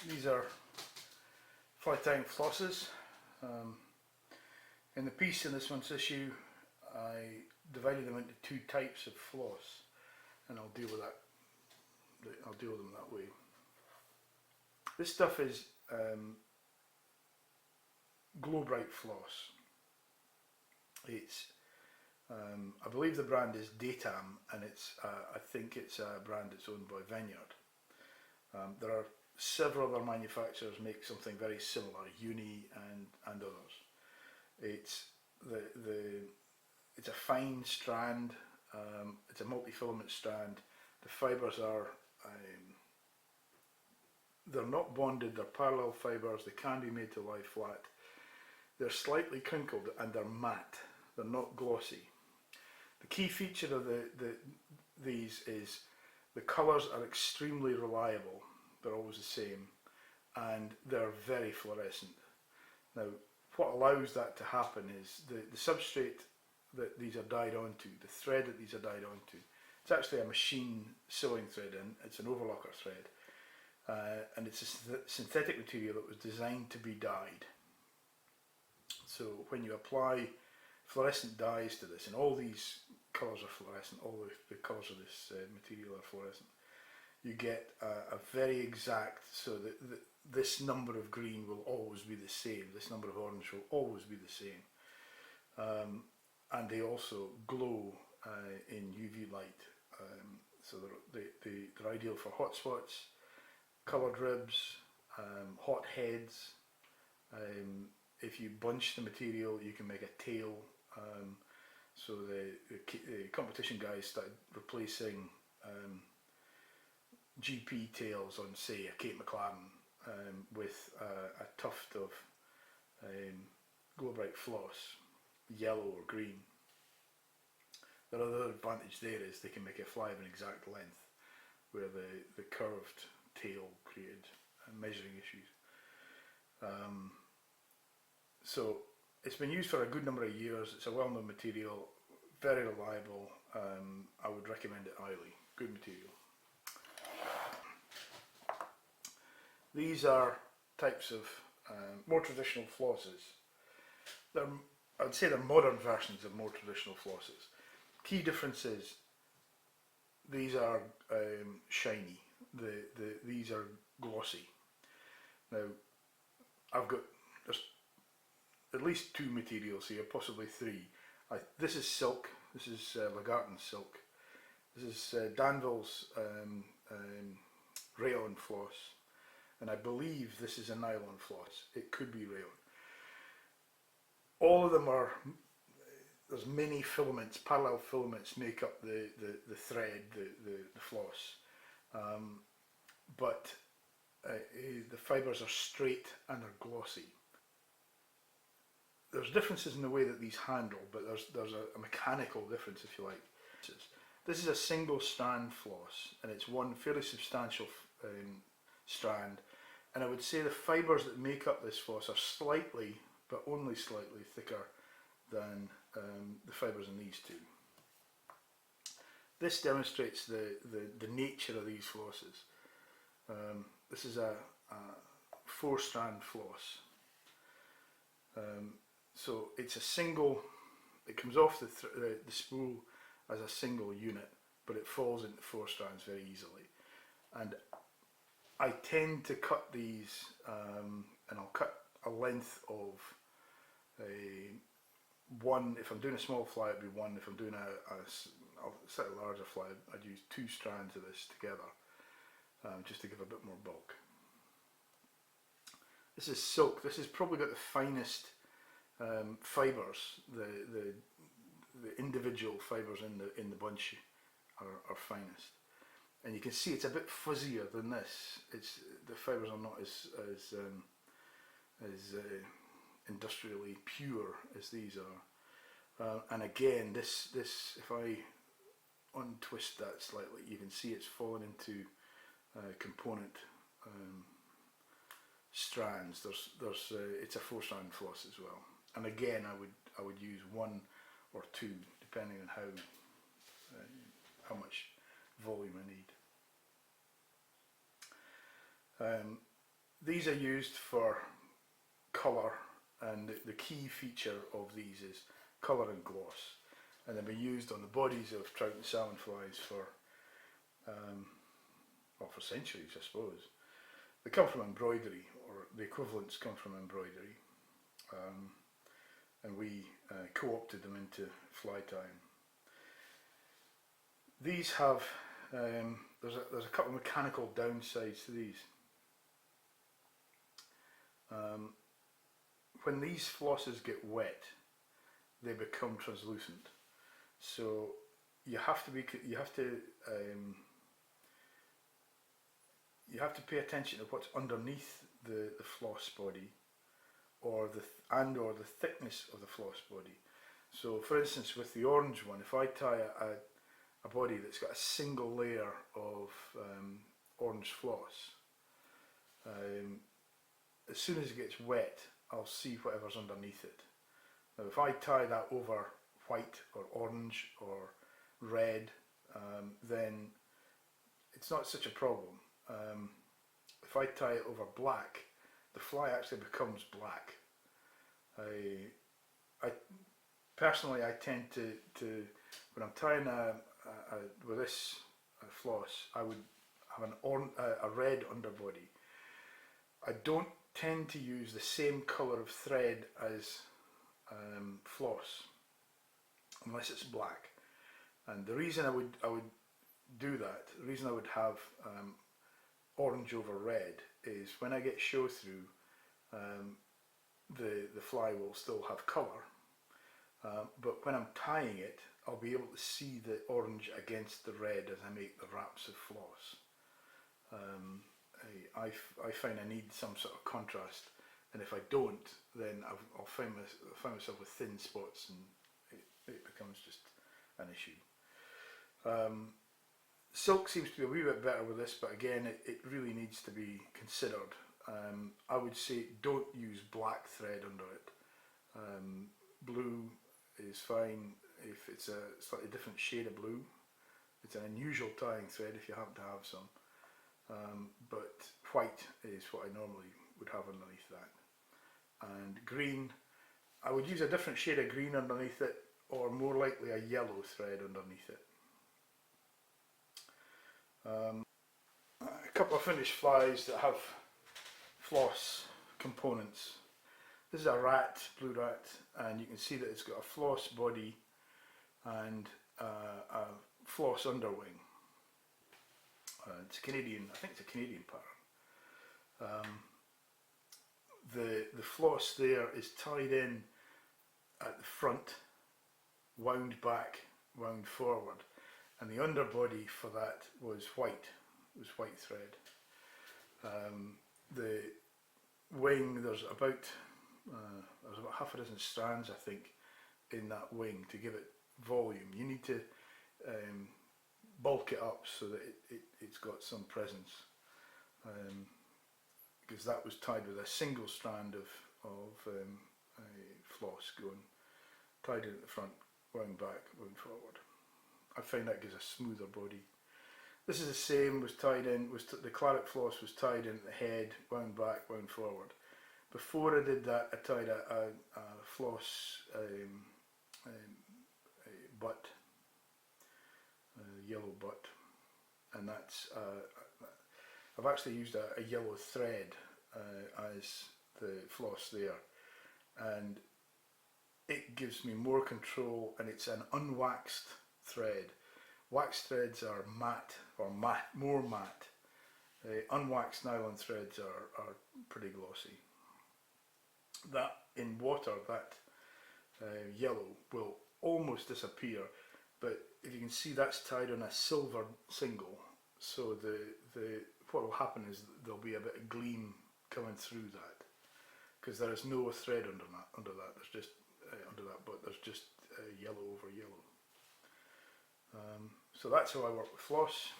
These are Largartun Flosses. In the piece in this month's issue, I divided them into two types of floss, and I'll deal with that. I'll deal with them that way. This stuff is Glo-Brite floss. It's I believe the brand is Datam, and it's I think it's a brand that's owned by Vineyard. There are several other manufacturers make something very similar, Uni and others. It's it's a fine strand. It's a multi-filament strand. The fibres are they're not bonded. They're parallel fibres. They can be made to lie flat. They're slightly crinkled and they're matte. They're not glossy. The key feature of these is the colours are extremely reliable. They're always the same, and they're very fluorescent. Now, what allows that to happen is the substrate that these are dyed onto, the thread that these are dyed onto, it's actually a machine sewing thread, and it's an overlocker thread, and it's a synthetic material that was designed to be dyed. So when you apply fluorescent dyes to this, and all these colours are fluorescent, all the colours of this material are fluorescent, you get a very exact, so that this number of green will always be the same, this number of orange will always be the same, and they also glow in UV light, so they're ideal for hot spots, coloured ribs, hot heads. If you bunch the material, you can make a tail. So the competition guys started replacing GP tails on, say, a Cape McLaren with a tuft of Glo-Brite floss, yellow or green. The other advantage there is they can make a fly of an exact length, where the curved tail created measuring issues. So it's been used for a good number of years. It's a well-known material, very reliable. I would recommend it highly. Good material. These are types of more traditional flosses. I would say they're modern versions of more traditional flosses. Key difference is these are shiny. These are glossy. Now, there's at least two materials here, possibly three. This is silk. This is Largartun silk. This is Danvilles rayon floss, and I believe this is a nylon floss. It could be rayon. All of them are. There's many filaments, parallel filaments make up the thread, the floss, but the fibres are straight and are glossy. There's differences in the way that these handle, but there's a mechanical difference, if you like. This is a single strand floss, and it's one fairly substantial strand, and I would say the fibres that make up this floss are slightly, but only slightly, thicker than the fibres in these two. This demonstrates the nature of these flosses. This is a 4-strand floss. So it's a single, it comes off the spool as a single unit, but it falls into 4 strands very easily. And I tend to cut these, and I'll cut a length of one. If I'm doing a small fly, it'd be one. If I'm doing a slightly larger fly, I'd use 2 strands of this together, just to give a bit more bulk. This is silk. This has probably got the finest fibres. The individual fibres in the bunch are finest, and you can see it's a bit fuzzier than this. The fibres are not as industrially pure as these are. And again, this if I untwist that slightly, you can see it's fallen into component strands. It's a 4-strand floss as well. And again, I would use 1 or 2 depending on how much volume I need. these are used for colour, and the key feature of these is colour and gloss, and they've been used on the bodies of trout and salmon flies for well, for centuries, I suppose. They come from embroidery, or the equivalents come from embroidery, and we co-opted them into fly tying. These have there's a couple of mechanical downsides to these. When these flosses get wet, they become translucent. So you have to pay attention to what's underneath the floss body, or the thickness of the floss body. So, for instance, with the orange one, if I tie a body that's got a single layer of orange floss, as soon as it gets wet, I'll see whatever's underneath it. Now, if I tie that over white or orange or red, then it's not such a problem. If I tie it over black, the fly actually becomes black. I personally, I tend to when I'm tying with this floss, I would have a red underbody. I don't tend to use the same colour of thread as floss, unless it's black. And the reason I would do that, the reason I would have orange over red, is when I get show through, the fly will still have colour, but when I'm tying it, I'll be able to see the orange against the red as I make the wraps of floss. I find I need some sort of contrast, and if I don't, then I'll find myself with thin spots, and it becomes just an issue. Silk seems to be a wee bit better with this, but again, it really needs to be considered. I would say don't use black thread under it. Blue is fine if it's a slightly different shade of blue. It's an unusual tying thread if you happen to have some. But white is what I normally would have underneath that. And green, I would use a different shade of green underneath it, or more likely a yellow thread underneath it. A couple of finished flies that have floss components. This is a rat, blue rat, and you can see that it's got a floss body and a floss underwing. It's Canadian, I think it's a Canadian pattern. The floss there is tied in at the front, wound back, wound forward, and the underbody for that was white thread. The wing, there's about half a dozen strands, I think, in that wing to give it volume. You need to bulk it up so that it's got some presence, because that was tied with a single strand of floss going, tied in at the front, wound back, wound forward. I find that gives a smoother body. This is the same, was tied in, the claret floss was tied in at the head, wound back, wound forward. Before I did that, I tied a floss butt, a yellow butt, and that's I've actually used a yellow thread as the floss there, and it gives me more control, and it's an unwaxed thread. Waxed threads are matte, or more matte. Unwaxed nylon threads are pretty glossy. That in water, that yellow will almost disappear, but if you can see, that's tied on a silver single, so what will happen is there'll be a bit of gleam coming through that, because there is no thread under that. There's just under that, but there's just yellow over yellow. So that's how I work with floss.